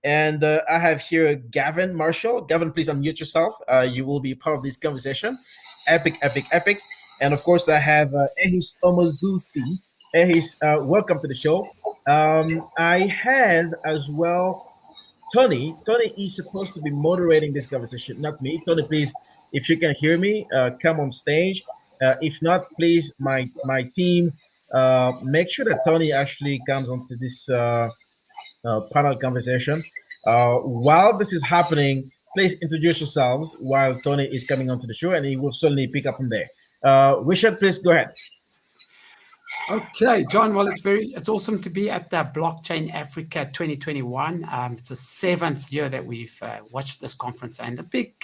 And I have here Gavin Marshall. Gavin, please unmute yourself. You will be part of this conversation. Epic, epic, epic. And of course, I have Ehis Omozusi. Ehis, welcome to the show. I have as well Tony. Tony is supposed to be moderating this conversation, not me. Tony, please, if you can hear me, come on stage. If not, please, my team, make sure that Tony actually comes onto this panel conversation. While this is happening, please introduce yourselves while Tony is coming onto the show, and he will certainly pick up from there. Richard, please go ahead. Okay, John. Well, it's awesome to be at the Blockchain Africa 2021. It's the 7th year that we've watched this conference, and a big,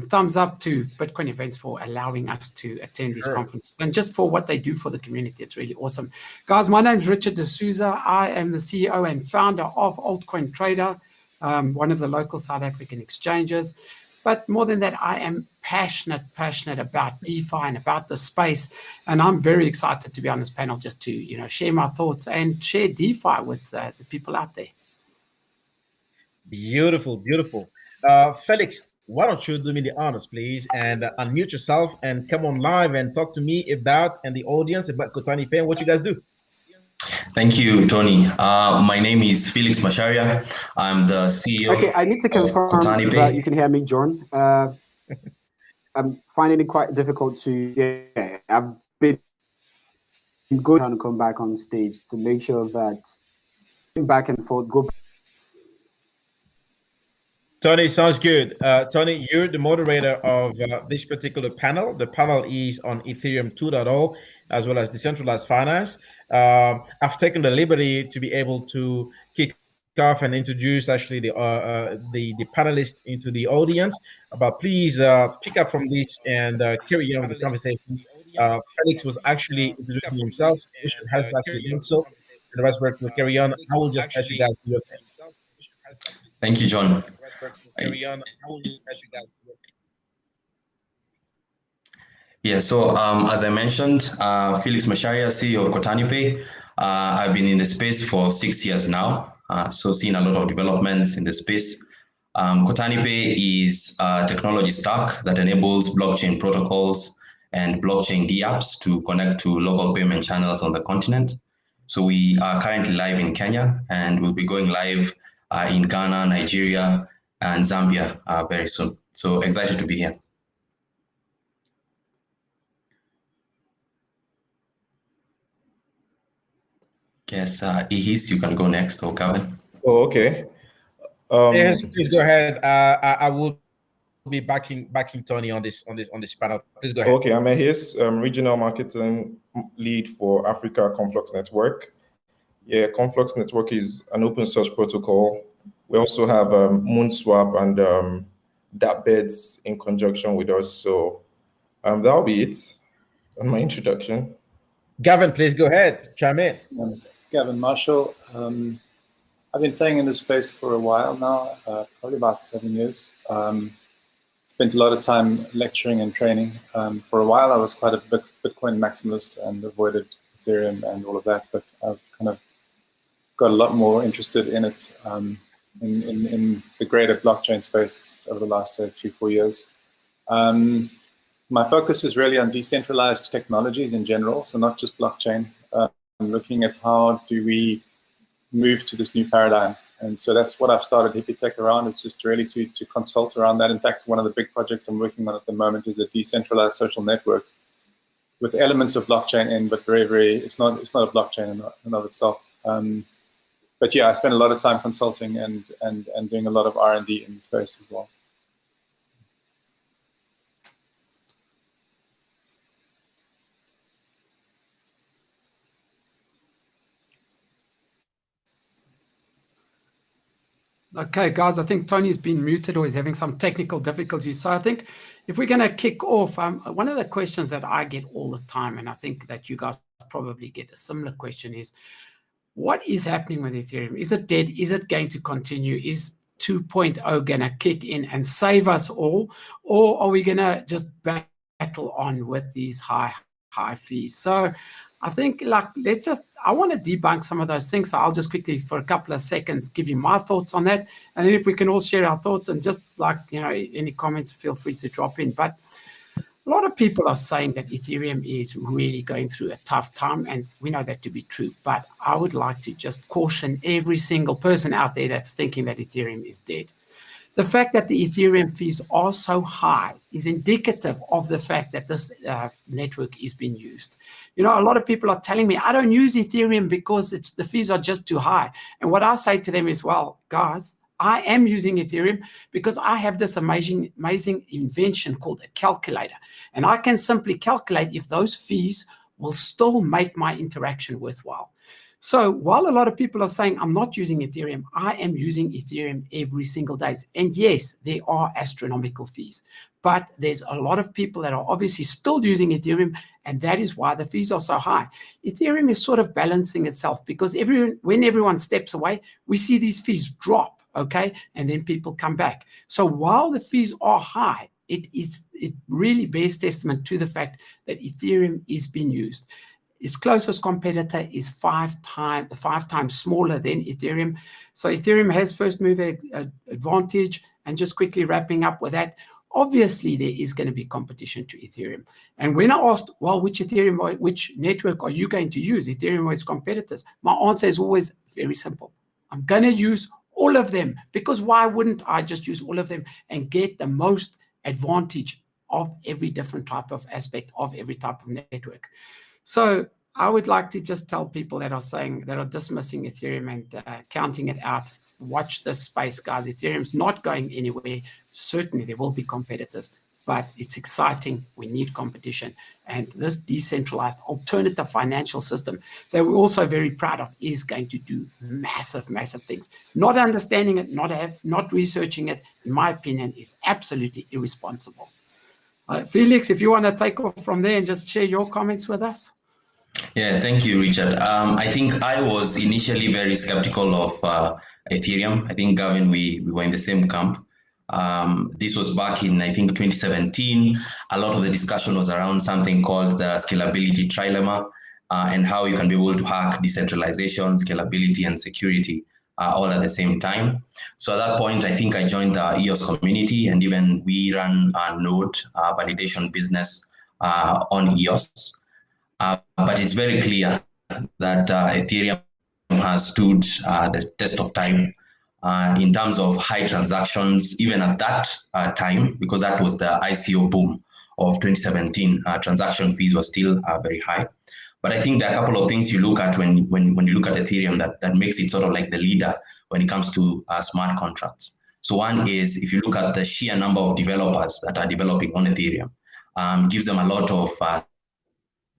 thumbs up to Bitcoin Events for allowing us to attend these conferences and just for what they do for the community. It's really awesome. Guys, my name's Richard D'Souza. I am the CEO and founder of Altcoin Trader, one of the local South African exchanges. But more than that, I am passionate about DeFi and about the space. And I'm very excited to be on this panel just to, share my thoughts and share DeFi with the people out there. Beautiful, beautiful. Felix, why don't you do me the honors, please, and unmute yourself and come on live and talk to me about, and the audience, about Cotanyp and what you guys do. Thank you, Tony. My name is Felix Masharia. I'm the CEO. Okay, I need to confirm that you can hear me, John. I'm finding it quite difficult to. I've been good trying to come back on stage to make sure that back and forth go. Tony, sounds good. Tony, you're the moderator of this particular panel. The panel is on Ethereum 2.0 as well as decentralized finance. I've taken the liberty to be able to kick off and introduce actually the panelists into the audience. But please pick up from this and carry on with the conversation. Felix was actually introducing himself. Richard has actually done so. And the rest will carry on. I will just let you guys do your thing. Thank you, John. Yeah, so as I mentioned, Felix Masharia, CEO of Cotanyp. I've been in the space for 6 years now, so seen a lot of developments in the space. Cotanyp is a technology stack that enables blockchain protocols and blockchain dApps to connect to local payment channels on the continent. So we are currently live in Kenya, and we'll be going live in Ghana, Nigeria, and Zambia very soon. So excited to be here. Yes, Ehis, you can go next, or Gavin. Oh, okay. Yes, please go ahead. I will be backing Tony on this panel. Please go ahead. Okay, I'm Ehis, regional marketing lead for Africa Conflux Network. Yeah, Conflux Network is an open source protocol. We also have Moonswap and Beds in conjunction with us. So that'll be it on my introduction. Gavin, please go ahead. Chime in. Gavin Marshall. I've been playing in this space for a while now, probably about 7 years. Spent a lot of time lecturing and training. For a while, I was quite a Bitcoin maximalist and avoided Ethereum and all of that, but I've kind of got a lot more interested in it. In the greater blockchain space over the last 3-4 years. My focus is really on decentralized technologies in general, so not just blockchain. I'm looking at how do we move to this new paradigm. And so that's what I've started Hippie Tech around, is just really to consult around that. In fact, one of the big projects I'm working on at the moment is a decentralized social network with elements of blockchain in, but it's not a blockchain in and of itself. But yeah, I spend a lot of time consulting and doing a lot of R&D in the space as well. Okay, guys, I think Tony's been muted or he's having some technical difficulties. So I think if we're going to kick off, one of the questions that I get all the time, and I think that you guys probably get a similar question, is what is happening with Ethereum? Is it dead? Is it going to continue? Is 2.0 going to kick in and save us all? Or are we going to just battle on with these high fees? So I think I want to debunk some of those things. So I'll just quickly, for a couple of seconds, give you my thoughts on that. And then if we can all share our thoughts, and just any comments, feel free to drop in. But a lot of people are saying that Ethereum is really going through a tough time, and we know that to be true. But I would like to just caution every single person out there that's thinking that Ethereum is dead. The fact that the Ethereum fees are so high is indicative of the fact that this network is being used. A lot of people are telling me, I don't use Ethereum because the fees are just too high. And what I say to them is, well, guys, I am using Ethereum because I have this amazing invention called a calculator. And I can simply calculate if those fees will still make my interaction worthwhile. So while a lot of people are saying I'm not using Ethereum, I am using Ethereum every single day. And yes, there are astronomical fees, but there's a lot of people that are obviously still using Ethereum, and that is why the fees are so high. Ethereum is sort of balancing itself, because when everyone steps away, we see these fees drop, okay? And then people come back. So while the fees are high, it really bears testament to the fact that Ethereum is being used. Its closest competitor is five times smaller than Ethereum. So Ethereum has first mover advantage. And just quickly wrapping up with that, obviously there is going to be competition to Ethereum. And when I asked, well, which network are you going to use, Ethereum or its competitors? My answer is always very simple. I'm going to use all of them, because why wouldn't I just use all of them and get the most advantage of every different type of aspect of every type of network? So I would like to just tell people that are dismissing Ethereum and counting it out, watch this space, guys. Ethereum's not going anywhere. Certainly there will be competitors, but it's exciting. We need competition. And this decentralized alternative financial system that we're also very proud of is going to do massive, massive things. Not understanding it, not researching it, in my opinion, is absolutely irresponsible. Felix, if you want to take off from there and just share your comments with us. Yeah, thank you, Richard. I think I was initially very skeptical of Ethereum. I think, Gavin, we were in the same camp. This was back in, I think, 2017. A lot of the discussion was around something called the scalability trilemma, and how you can be able to hack decentralization, scalability, and security all at the same time. So at that point, I think I joined the EOS community, and even we ran a node validation business on EOS. But it's very clear that Ethereum has stood the test of time in terms of high transactions, even at that time, because that was the ICO boom of 2017. Transaction fees were still very high. But I think there are a couple of things you look at when you look at Ethereum that makes it sort of like the leader when it comes to smart contracts. So one is, if you look at the sheer number of developers that are developing on Ethereum, gives them a lot of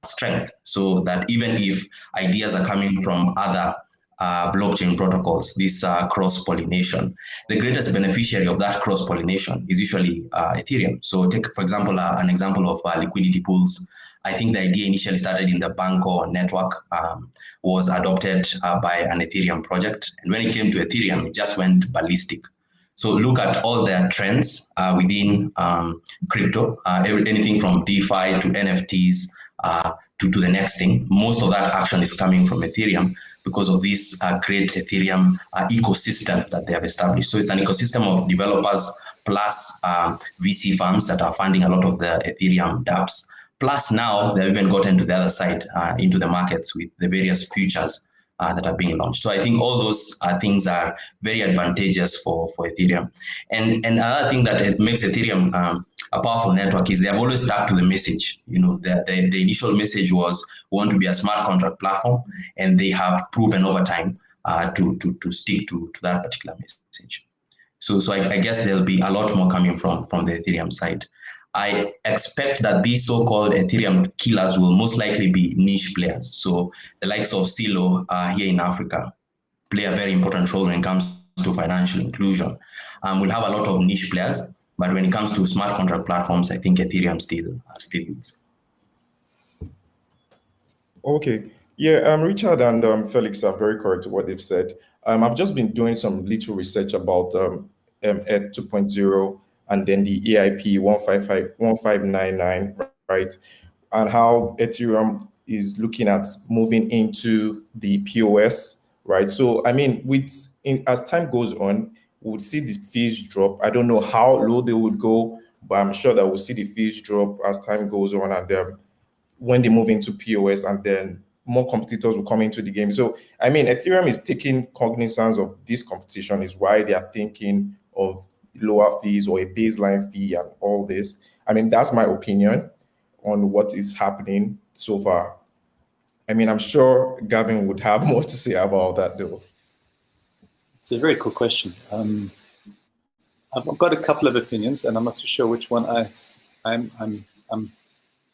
strength, so that even if ideas are coming from other blockchain protocols, this cross-pollination, the greatest beneficiary of that cross-pollination is usually Ethereum. So take, for example, an example of liquidity pools. I think the idea initially started in the Banco network, was adopted by an Ethereum project. And when it came to Ethereum, it just went ballistic. So look at all the trends within crypto, anything from DeFi to NFTs, to the next thing. Most of that action is coming from Ethereum because of this great Ethereum ecosystem that they have established. So it's an ecosystem of developers plus VC firms that are funding a lot of the Ethereum dApps. Plus now they've even gotten to the other side into the markets with the various futures that are being launched. So I think all those things are very advantageous for Ethereum. And another thing that makes Ethereum a powerful network is they have always stuck to the message. You know, the initial message was, we want to be a smart contract platform, and they have proven over time to stick to that particular message. So I guess there'll be a lot more coming from the Ethereum side. I expect that these so-called Ethereum killers will most likely be niche players. So the likes of Silo here in Africa play a very important role when it comes to financial inclusion. We'll have a lot of niche players, but when it comes to smart contract platforms, I think Ethereum still leads. Okay. Yeah, Richard and Felix are very correct to what they've said. I've just been doing some little research about ETH 2.0 and then the EIP 1599, right? And how Ethereum is looking at moving into the POS, right? So, I mean, as time goes on, we'll see the fees drop. I don't know how low they would go, but I'm sure that we'll see the fees drop as time goes on, and when they move into POS, and then more competitors will come into the game. So, I mean, Ethereum is taking cognizance of this competition, is why they are thinking of lower fees or a baseline fee and all this. I mean, that's my opinion on what is happening so far. I mean, I'm sure Gavin would have more to say about that, though. It's a very cool question. I've got a couple of opinions, and I'm not too sure which one I'm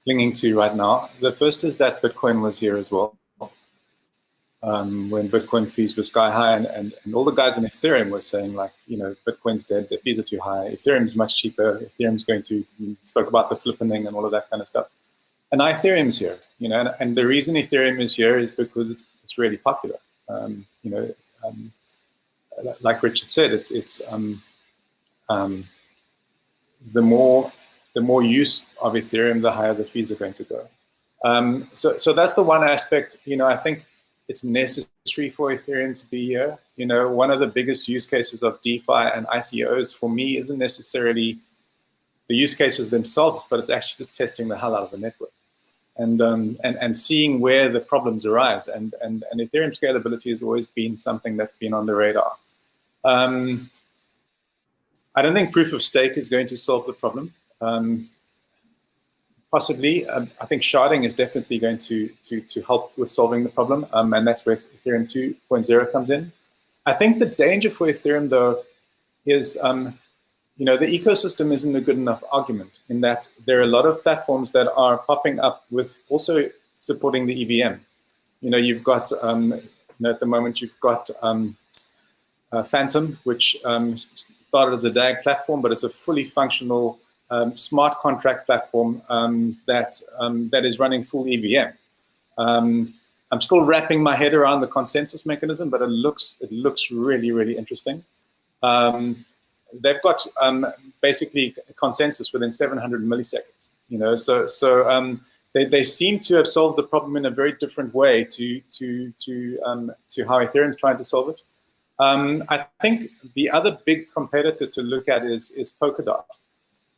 clinging to right now. The first is that Bitcoin was here as well. When Bitcoin fees were sky high, and all the guys in Ethereum were saying, like, you know, Bitcoin's dead, the fees are too high, Ethereum's much cheaper, Ethereum's going to, you spoke about the flippening and all of that kind of stuff. And now Ethereum's here, you know, and the reason Ethereum is here is because it's really popular. You know, like Richard said, the more use of Ethereum, the higher the fees are going to go. So that's the one aspect. You know, I think it's necessary for Ethereum to be here. You know, one of the biggest use cases of DeFi and ICOs for me isn't necessarily the use cases themselves, but it's actually just testing the hell out of the network and seeing where the problems arise. And Ethereum scalability has always been something that's been on the radar. I don't think proof of stake is going to solve the problem. Possibly, I think sharding is definitely going to help with solving the problem, and that's where Ethereum 2.0 comes in. I think the danger for Ethereum, though, is you know, the ecosystem isn't a good enough argument, in that there are a lot of platforms that are popping up with also supporting the EVM. You know, you've got you know, at the moment you've got Phantom, which started as a DAG platform, but it's a fully functional smart contract platform that is running full EVM. I'm still wrapping my head around the consensus mechanism, but it looks really, really interesting. They've got basically consensus within 700 milliseconds. You know, so they seem to have solved the problem in a very different way to how Ethereum is trying to solve it. I think the other big competitor to look at is Polkadot,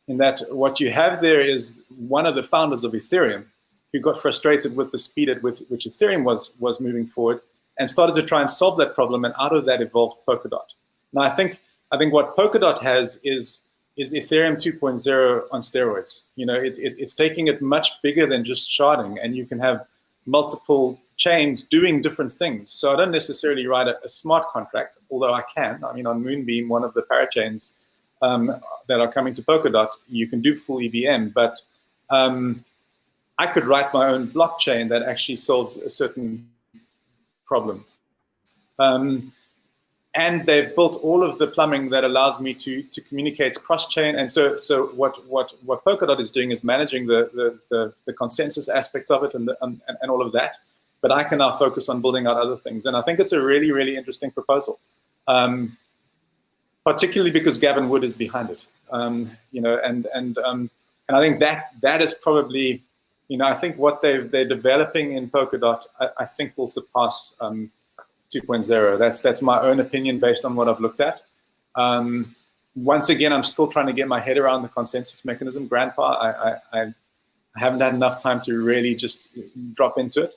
in that what you have there is one of the founders of Ethereum who got frustrated with the speed at which Ethereum was moving forward and started to try and solve that problem, and out of that evolved Polkadot. Now, I think what Polkadot has is Ethereum 2.0 on steroids. You know, it's taking it much bigger than just sharding, and you can have multiple chains doing different things. So I don't necessarily write a smart contract, although I can. I mean, on Moonbeam, one of the parachains that are coming to Polkadot, you can do full EVM, but I could write my own blockchain that actually solves a certain problem. And they've built all of the plumbing that allows me to communicate cross-chain. And so what Polkadot is doing is managing the consensus aspect of it and all of that. But I can now focus on building out other things. And I think it's a really, really interesting proposal, particularly because Gavin Wood is behind it. You know, and I think that is probably, you know, I think what they're developing in Polkadot, I think will surpass 2.0. That's my own opinion based on what I've looked at. Once again, I'm still trying to get my head around the consensus mechanism. Grandpa, I haven't had enough time to really just drop into it.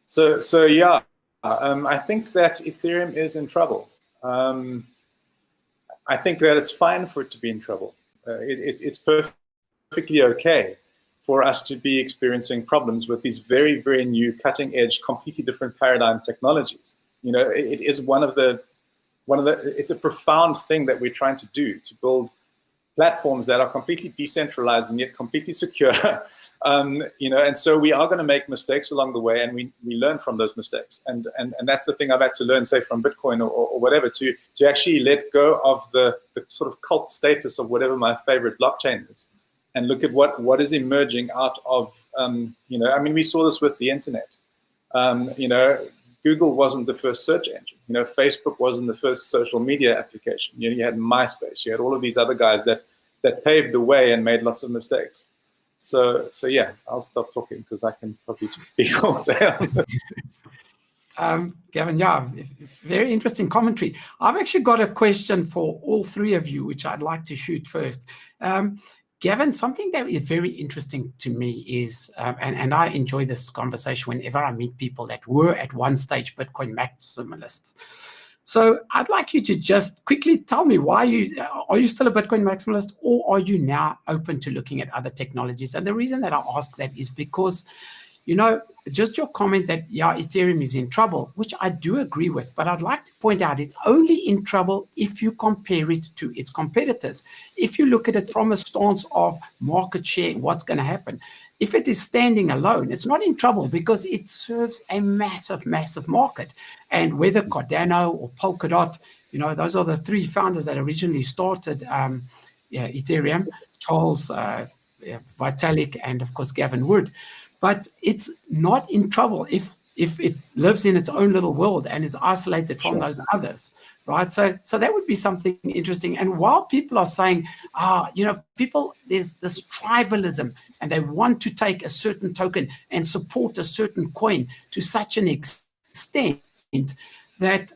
So yeah, I think that Ethereum is in trouble. I think that it's fine for it to be in trouble. It's perfectly okay for us to be experiencing problems with these very, very new, cutting-edge, completely different paradigm technologies. You know, it is it's a profound thing that we're trying to do, to build platforms that are completely decentralized and yet completely secure. You know, and so we are going to make mistakes along the way, and we learn from those mistakes. And that's the thing I've had to learn, say, from Bitcoin or whatever, to actually let go of the sort of cult status of whatever my favorite blockchain is, and look at what is emerging out of, you know, I mean, we saw this with the internet. You know, Google wasn't the first search engine. You know, Facebook wasn't the first social media application. You know, you had MySpace. You had all of these other guys that paved the way and made lots of mistakes. So yeah, I'll stop talking because I can probably speak all day on this. Gavin, yeah, very interesting commentary. I've actually got a question for all three of you, which I'd like to shoot first. Gavin, something that is very interesting to me is, and I enjoy this conversation whenever I meet people that were at one stage Bitcoin maximalists. So I'd like you to just quickly tell me why are you still a Bitcoin maximalist, or are you now open to looking at other technologies? And the reason that I ask that is because, you know, just your comment that, yeah, Ethereum is in trouble, which I do agree with, but I'd like to point out it's only in trouble if you compare it to its competitors. If you look at it from a stance of market share, what's going to happen? If it is standing alone, it's not in trouble because it serves a massive, massive market. And whether Cardano or Polkadot, you know, those are the three founders that originally started Ethereum, Charles, Vitalik, and of course, Gavin Wood. But it's not in trouble if it lives in its own little world and is isolated from those others, right? So that would be something interesting. And while people are saying, you know, there's this tribalism, and they want to take a certain token and support a certain coin to such an extent that,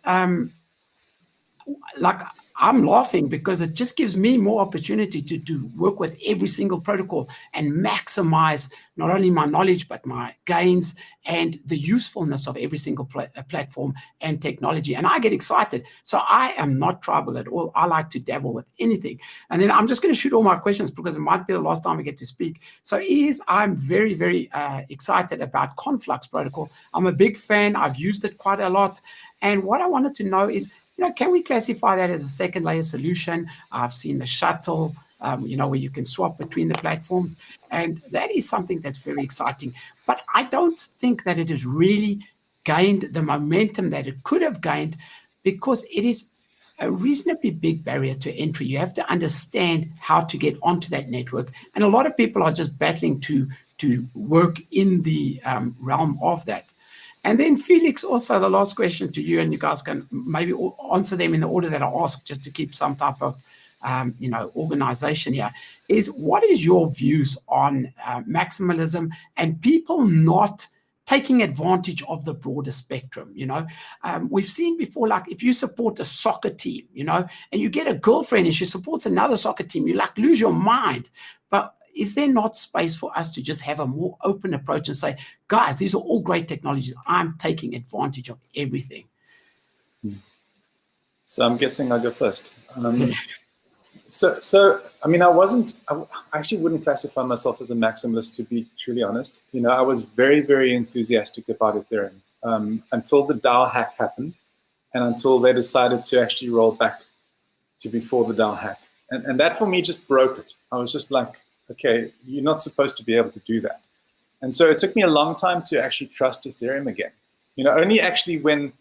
like, I'm laughing because it just gives me more opportunity to work with every single protocol and maximize not only my knowledge, but my gains and the usefulness of every single platform and technology. And I get excited. So I am not tribal at all. I like to dabble with anything. And then I'm just going to shoot all my questions because it might be the last time I get to speak. So I'm very, very excited about Conflux protocol. I'm a big fan. I've used it quite a lot. And what I wanted to know is, you know, can we classify that as a second layer solution? I've seen the shuttle, you know, where you can swap between the platforms. And that is something that's very exciting. But I don't think that it has really gained the momentum that it could have gained because it is a reasonably big barrier to entry. You have to understand how to get onto that network. And a lot of people are just battling to work in the realm of that. And then Felix, also the last question to you, and you guys can maybe answer them in the order that I asked, just to keep some type of, you know, organization here, is what is your views on maximalism and people not taking advantage of the broader spectrum? You know, we've seen before, like if you support a soccer team, you know, and you get a girlfriend and she supports another soccer team, you like lose your mind. But is there not space for us to just have a more open approach and say, guys, these are all great technologies. I'm taking advantage of everything. So I'm guessing I'll go first. So I mean, I actually wouldn't classify myself as a maximalist, to be truly honest. You know, I was very, very enthusiastic about Ethereum until the DAO hack happened and until they decided to actually roll back to before the DAO hack. And that for me just broke it. I was just like, okay, you're not supposed to be able to do that. And so it took me a long time to actually trust Ethereum again. You know, only actually when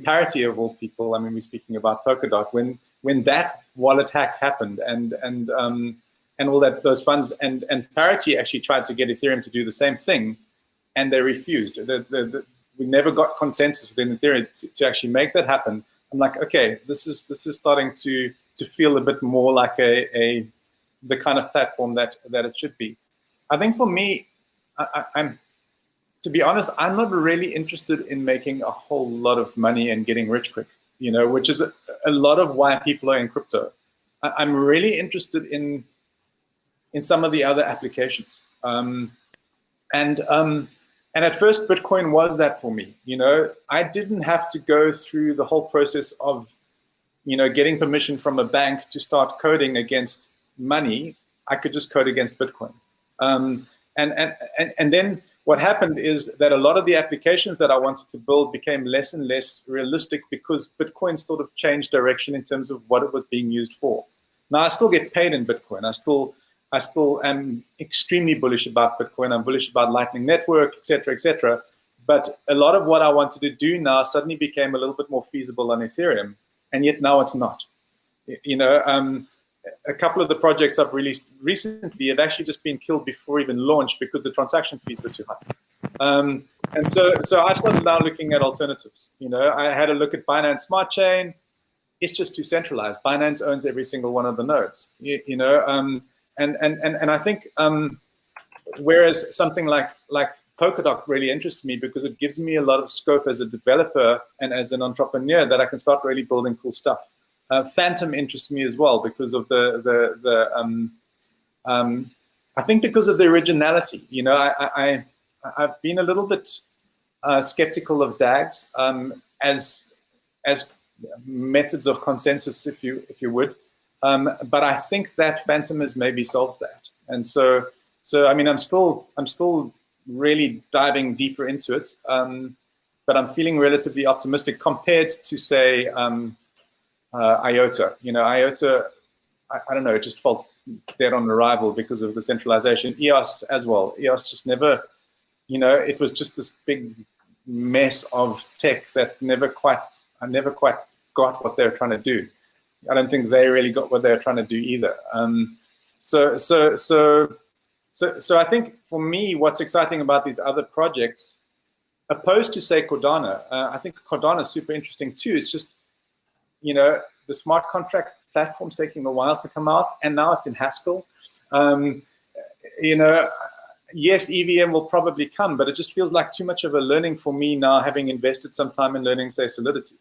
Parity, of all people, I mean, we're speaking about Polkadot, when that wallet hack happened and all that, those funds, and Parity actually tried to get Ethereum to do the same thing, and they refused. We never got consensus within Ethereum to actually make that happen. I'm like, okay, this is starting to feel a bit more like the kind of platform that it should be. I think for me, I'm, to be honest, I'm not really interested in making a whole lot of money and getting rich quick, you know, which is a lot of why people are in crypto. I'm really interested in some of the other applications. And at first, Bitcoin was that for me. You know, I didn't have to go through the whole process of, you know, getting permission from a bank to start coding against money. I could just code against Bitcoin. And then what happened is that a lot of the applications that I wanted to build became less and less realistic because Bitcoin sort of changed direction in terms of what it was being used for. Now I still get paid in Bitcoin. I still am extremely bullish about Bitcoin. I'm bullish about Lightning Network, et cetera, et cetera. But a lot of what I wanted to do now suddenly became a little bit more feasible on Ethereum, and yet now it's not. You know, a couple of the projects I've released recently have actually just been killed before even launch because the transaction fees were too high. And so I've started now looking at alternatives. You know, I had a look at Binance Smart Chain. It's just too centralized. Binance owns every single one of the nodes. You know, and I think whereas something like Polkadot really interests me because it gives me a lot of scope as a developer and as an entrepreneur that I can start really building cool stuff. Phantom interests me as well because of I think because of the originality. You know, I've been a little bit skeptical of DAGs as methods of consensus, if you would, but I think that Phantom has maybe solved that, and so I mean I'm still really diving deeper into it, but I'm feeling relatively optimistic compared to say IOTA. You know, IOTA, I don't know, it just felt dead on arrival because of the centralization. EOS as well. EOS just never, you know, it was just this big mess of tech that I never quite got what they were trying to do. I don't think they really got what they were trying to do either. So I think for me, what's exciting about these other projects, opposed to say Cardano, I think Cardano is super interesting too. It's just, you know, the smart contract platform's taking a while to come out, and now it's in Haskell. You know, yes, EVM will probably come, but it just feels like too much of a learning for me now, having invested some time in learning, say, Solidity.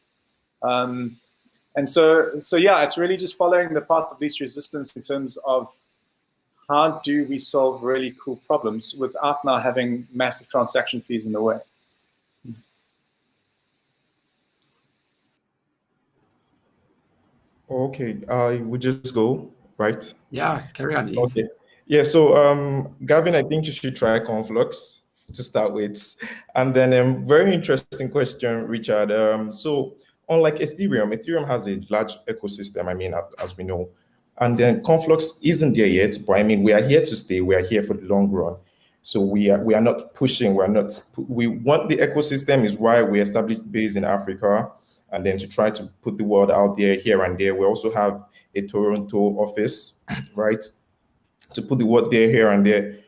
And so yeah, it's really just following the path of least resistance in terms of how do we solve really cool problems without now having massive transaction fees in the way. Okay, I would just go, right? Yeah, carry on. Okay. Yeah, so Gavin, I think you should try Conflux to start with. And then very interesting question, Richard. So unlike Ethereum has a large ecosystem, I mean, as we know. And then Conflux isn't there yet, but I mean, we are here to stay. We are here for the long run. So we are not pushing, we want the ecosystem is why we established base in Africa, and then to try to put the word out there here and there. We also have a Toronto office, right? To put the word there, here and there.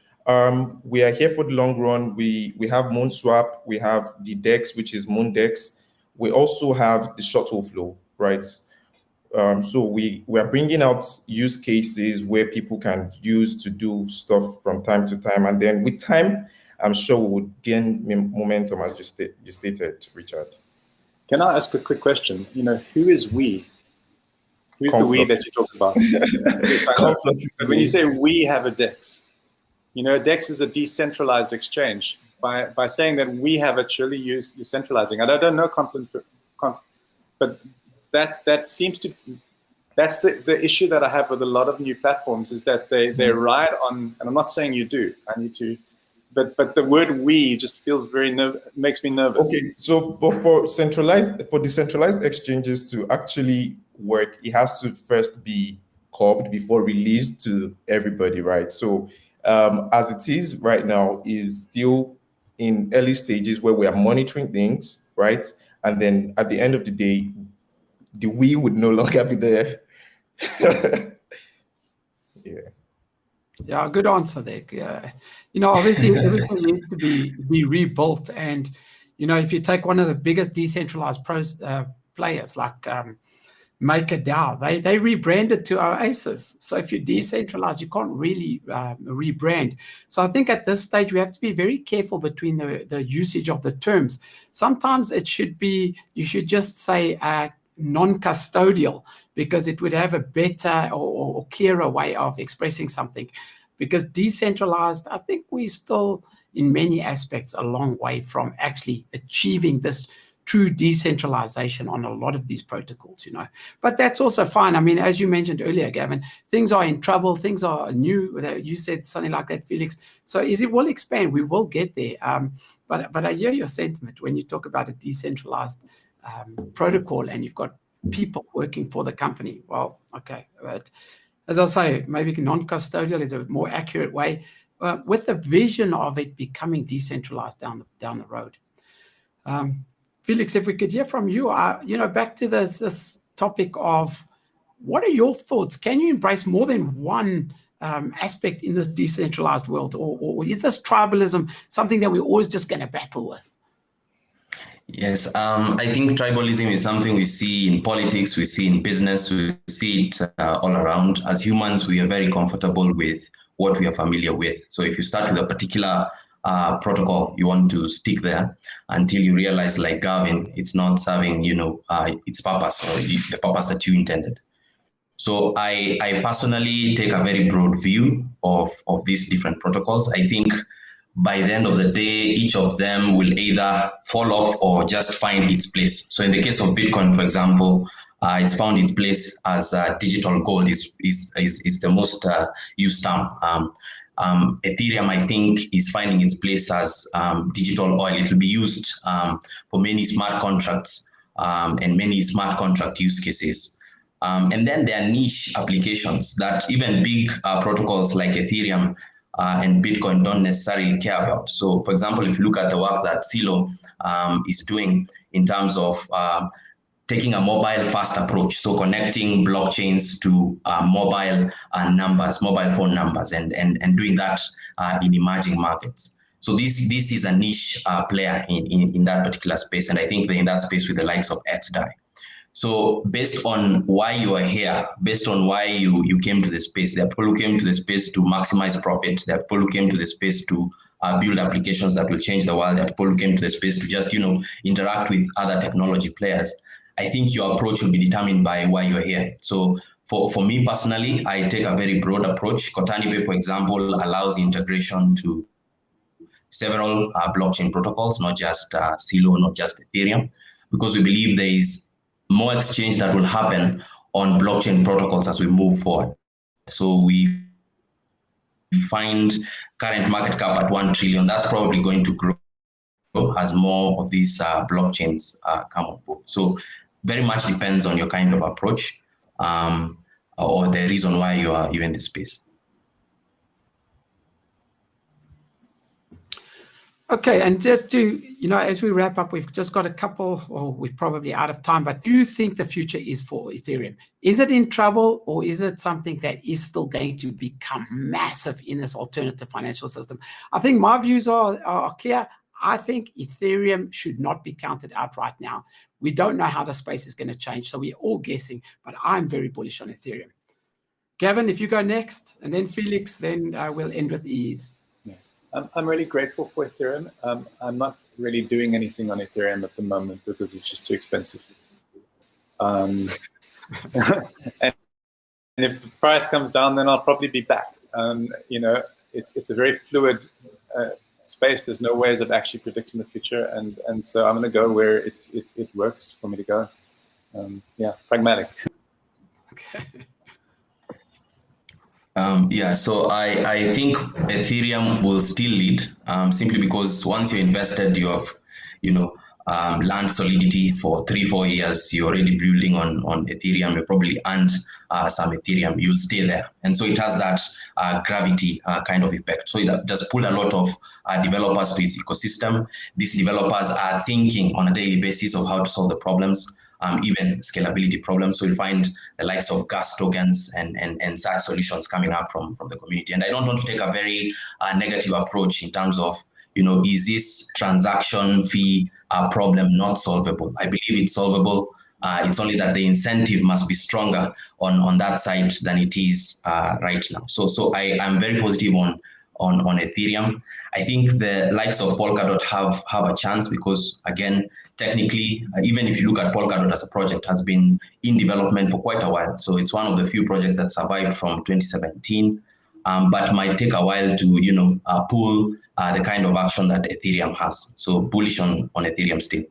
We are here for the long run. We have Moonswap, we have the DEX, which is Moondex. We also have the shuttle flow, right? So we are bringing out use cases where people can use to do stuff from time to time. And then with time, I'm sure we would gain momentum, as you stated, Richard. Can I ask a quick question? You know, who is we? Who's Conflux. The we that you talk about? When you say we have a DEX, you know, a DEX is a decentralized exchange. By saying that we have it, surely you're centralizing. And I don't know but that seems to, that's the issue that I have with a lot of new platforms, is that they ride on, and I'm not saying you do, I need to, but the word we just feels makes me nervous. Okay, so but for decentralized exchanges to actually work, it has to first be cobbed before released to everybody, right? So as it is right now, is still in early stages where we are monitoring things, right? And then at the end of the day, the we would no longer be there. Yeah, good answer there. Yeah. You know, obviously everything needs to be rebuilt, and you know, if you take one of the biggest decentralized players like MakerDAO, they rebranded to Oasis. So if you're decentralized, you can't really rebrand. So I think at this stage we have to be very careful between the usage of the terms. Sometimes it should be, you should just say non-custodial, because it would have a better or clearer way of expressing something. Because decentralized, I think we're still in many aspects a long way from actually achieving this true decentralization on a lot of these protocols, you know. But that's also fine. I mean, as you mentioned earlier, Gavin, things are in trouble, things are new. You said something like that, Felix. So it will expand, we will get there. But I hear your sentiment when you talk about a decentralized protocol and you've got people working for the company. Well, okay, but as I say, maybe non-custodial is a more accurate way, with the vision of it becoming decentralized down the road. Felix, if we could hear from you, you know, back to this topic of what are your thoughts? Can you embrace more than one aspect in this decentralized world, or is this tribalism something that we're always just going to battle with? Yes, I think tribalism is something we see in politics, we see in business, we see it all around. As humans, we are very comfortable with what we are familiar with. So if you start with a particular protocol, you want to stick there until you realize, like Gavin, it's not serving, its purpose or the purpose that you intended. So I personally take a very broad view of these different protocols. I think by the end of the day, each of them will either fall off or just find its place. So in the case of Bitcoin, for example, it's found its place as digital gold is the most used term. Ethereum, I think, is finding its place as digital oil. It will be used for many smart contracts and many smart contract use cases. And then there are niche applications that even big protocols like Ethereum and Bitcoin don't necessarily care about. So, for example, if you look at the work that Silo is doing in terms of taking a mobile-first approach, so connecting blockchains to mobile phone numbers, and doing that in emerging markets. So this is a niche player in that particular space, and I think they're in that space with the likes of XDAI. So based on why you are here, based on why you came to the space, there are people who came to the space to maximize profit. There are people who came to the space to build applications that will change the world. There are people who came to the space to just, interact with other technology players. I think your approach will be determined by why you're here. So for me personally, I take a very broad approach. Cotanyp, for example, allows integration to several blockchain protocols, not just Silo, not just Ethereum, because we believe there is more exchange that will happen on blockchain protocols as we move forward. So we find current market cap at 1 trillion. That's probably going to grow as more of these blockchains come on board. So very much depends on your kind of approach or the reason why you're in this space. Okay, and just to, as we wrap up, we've just got a couple, or we're probably out of time, but do you think the future is for Ethereum? Is it in trouble, or is it something that is still going to become massive in this alternative financial system? I think my views are clear. I think Ethereum should not be counted out right now. We don't know how the space is going to change, so we're all guessing, but I'm very bullish on Ethereum. Gavin, if you go next, and then Felix, then we'll end with ease. I'm really grateful for Ethereum. I'm not really doing anything on Ethereum at the moment because it's just too expensive. And if the price comes down, then I'll probably be back. It's a very fluid space. There's no ways of actually predicting the future, and so I'm going to go where it works for me to go. Pragmatic. Okay. So I think Ethereum will still lead simply because once you're invested, you have, learned solidity for 3-4 years. You're already building on Ethereum. You probably earned some Ethereum. You'll stay there, and so it has that gravity kind of effect. So it does pull a lot of developers to its ecosystem. These developers are thinking on a daily basis of how to solve the problems. Even scalability problems. So you'll find the likes of gas tokens and such solutions coming up from the community. And I don't want to take a very negative approach in terms of, is this transaction fee problem not solvable? I believe it's solvable. It's only that the incentive must be stronger on that side than it is right now. So I'm very positive on Ethereum. I think the likes of Polkadot have a chance because, again, technically, even if you look at Polkadot as a project, has been in development for quite a while. So it's one of the few projects that survived from 2017, but might take a while to pull the kind of action that Ethereum has. So bullish on Ethereum still.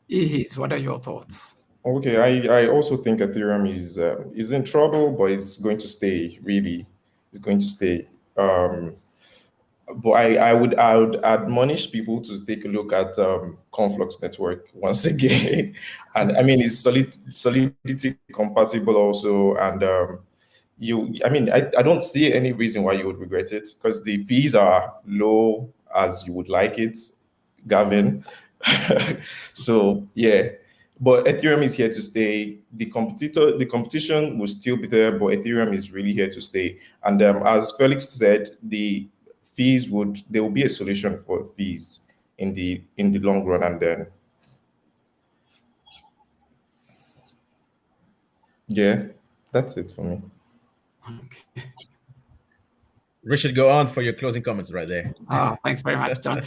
Ihis, what are your thoughts? Okay, I also think Ethereum is in trouble, but it's going to stay. Really, it's going to stay. But I would admonish people to take a look at Conflux network once again, and I mean it's solidity compatible also, and I don't see any reason why you would regret it because the fees are low as you would like it, Gavin. So yeah. But Ethereum is here to stay. The competition will still be there, but Ethereum is really here to stay. And as Felix said, there will be a solution for fees. in the long run. And then yeah, that's it for me. Okay. Richard, go on for your closing comments right there. Oh, thanks very much, John.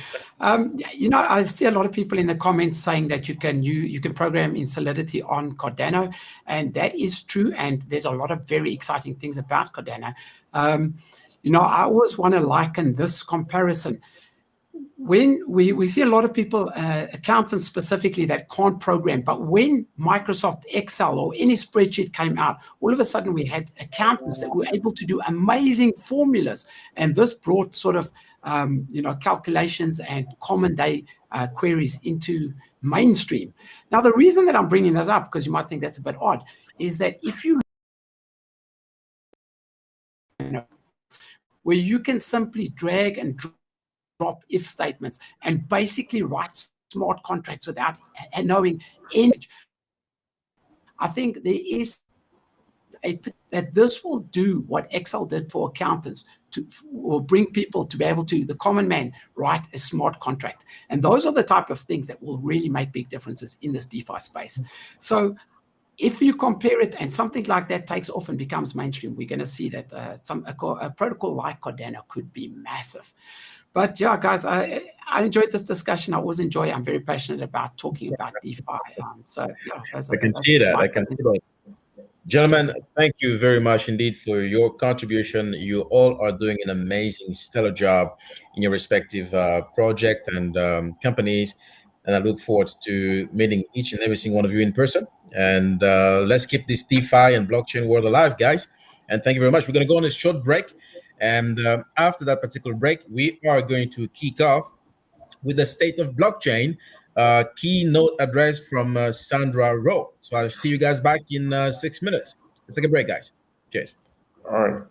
You know, I see a lot of people in the comments saying that you can program in Solidity on Cardano, and that is true. And there's a lot of very exciting things about Cardano. You know, I always want to liken this comparison. When we see a lot of people, accountants specifically, that can't program, but when Microsoft Excel or any spreadsheet came out, all of a sudden we had accountants that were able to do amazing formulas, and this brought sort of you know, calculations and common day queries into mainstream. Now, the reason that I'm bringing that up, because you might think that's a bit odd, is that if you where you can simply drag and drop if statements and basically write smart contracts without knowing any. I think there is that this will do what Excel did for accountants, will bring people to be able to, the common man, write a smart contract. And those are the type of things that will really make big differences in this DeFi space. So if you compare it and something like that takes off and becomes mainstream, we're going to see that a protocol like Cardano could be massive. But yeah, guys, I enjoyed this discussion. I always enjoy. I'm very passionate about talking about DeFi. So yeah, I can see that. I can see that. Gentlemen, thank you very much indeed for your contribution. You all are doing an amazing, stellar job in your respective project and companies. And I look forward to meeting each and every single one of you in person. And let's keep this DeFi and blockchain world alive, guys. And thank you very much. We're going to go on a short break. And after that particular break, we are going to kick off with the state of blockchain keynote address from Sandra Rowe. So I'll see you guys back in 6 minutes. Let's take a break, guys. Cheers. All right.